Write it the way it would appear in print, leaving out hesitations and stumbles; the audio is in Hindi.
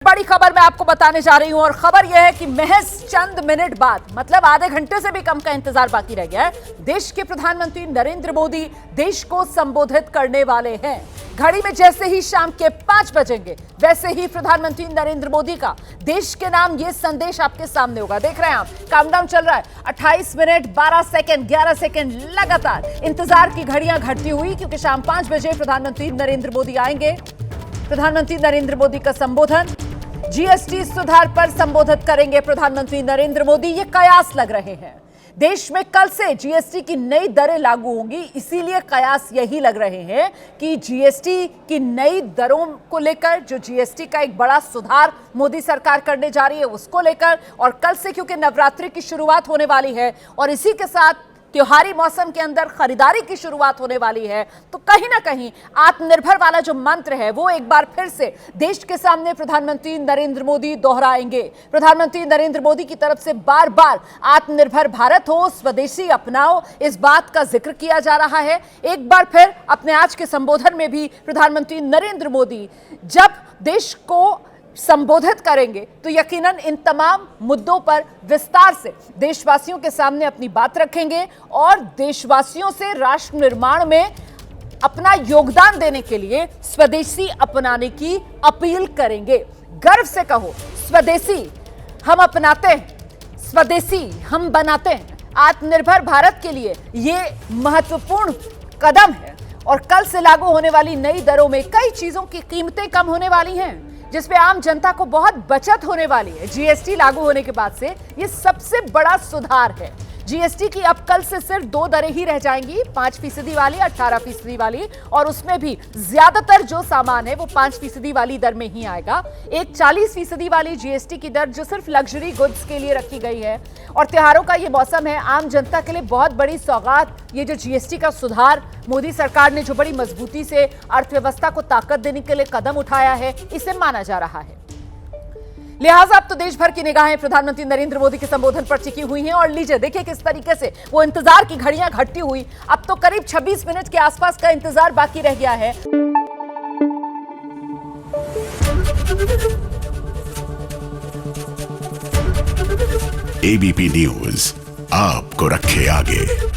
बड़ी खबर मैं आपको बताने जा रही हूं और खबर यह है कि महज चंद मिनट बाद मतलब आधे घंटे से भी कम का इंतजार बाकी रह गया है। देश के प्रधानमंत्री नरेंद्र मोदी देश को संबोधित करने वाले हैं। घड़ी में जैसे ही शाम के 5 बजेंगे वैसे ही प्रधानमंत्री नरेंद्र मोदी का देश के नाम ये संदेश आपके सामने होगा। देख रहे हैं आप, काउंटडाउन चल रहा है। 28 मिनट 12 सेकंड 11 सेकंड लगातार इंतजार की घड़ियां घटती हुई, क्योंकि शाम 5 बजे प्रधानमंत्री नरेंद्र मोदी आएंगे। प्रधानमंत्री नरेंद्र मोदी का संबोधन, जीएसटी सुधार पर संबोधित करेंगे प्रधानमंत्री नरेंद्र मोदी। ये कयास लग रहे हैं। देश में कल से जीएसटी की नई दरें लागू होंगी, इसीलिए कयास यही लग रहे हैं कि जीएसटी की नई दरों को लेकर, जो जीएसटी का एक बड़ा सुधार मोदी सरकार करने जा रही है उसको लेकर, और कल से क्योंकि नवरात्रि की शुरुआत होने वाली है और इसी के साथ त्योहारी मौसम के अंदर खरीदारी की शुरुआत होने वाली है, तो कहीं ना कहीं आत्मनिर्भर वाला जो मंत्र है वो एक बार फिर से देश के सामने प्रधानमंत्री नरेंद्र मोदी दोहराएंगे। प्रधानमंत्री नरेंद्र मोदी की तरफ से बार बार आत्मनिर्भर भारत हो, स्वदेशी अपनाओ, इस बात का जिक्र किया जा रहा है। एक बार फिर अपने आज के संबोधन में भी प्रधानमंत्री नरेंद्र मोदी जब देश को संबोधित करेंगे तो यकीनन इन तमाम मुद्दों पर विस्तार से देशवासियों के सामने अपनी बात रखेंगे और देशवासियों से राष्ट्र निर्माण में अपना योगदान देने के लिए स्वदेशी अपनाने की अपील करेंगे। गर्व से कहो, स्वदेशी हम अपनाते हैं, स्वदेशी हम बनाते हैं। आत्मनिर्भर भारत के लिए ये महत्वपूर्ण कदम है और कल से लागू होने वाली नई दरों में कई चीजों की कीमतें कम होने वाली हैं, जिसपे आम जनता को बहुत बचत होने वाली है। जीएसटी लागू होने के बाद से ये सबसे बड़ा सुधार है। जीएसटी की अब कल से सिर्फ 2 दरें ही रह जाएंगी, 5% वाली, 18% वाली, और उसमें भी ज्यादातर जो सामान है वो 5% वाली दर में ही आएगा। एक 40% वाली जीएसटी की दर जो सिर्फ लग्जरी गुड्स के लिए रखी गई है। और त्योहारों का ये मौसम है, आम जनता के लिए बहुत बड़ी सौगात ये जो जीएसटी का सुधार मोदी सरकार ने जो बड़ी मजबूती से अर्थव्यवस्था को ताकत देने के लिए कदम उठाया है, इसे माना जा रहा है। लिहाजा अब तो देश भर की निगाहें प्रधानमंत्री नरेंद्र मोदी के संबोधन पर टिकी हुई हैं। और लीजिए देखिए किस तरीके से वो इंतजार की घड़ियां घटती हुई, अब तो करीब 26 मिनट के आसपास का इंतजार बाकी रह गया है। एबीपी न्यूज आपको रखे आगे।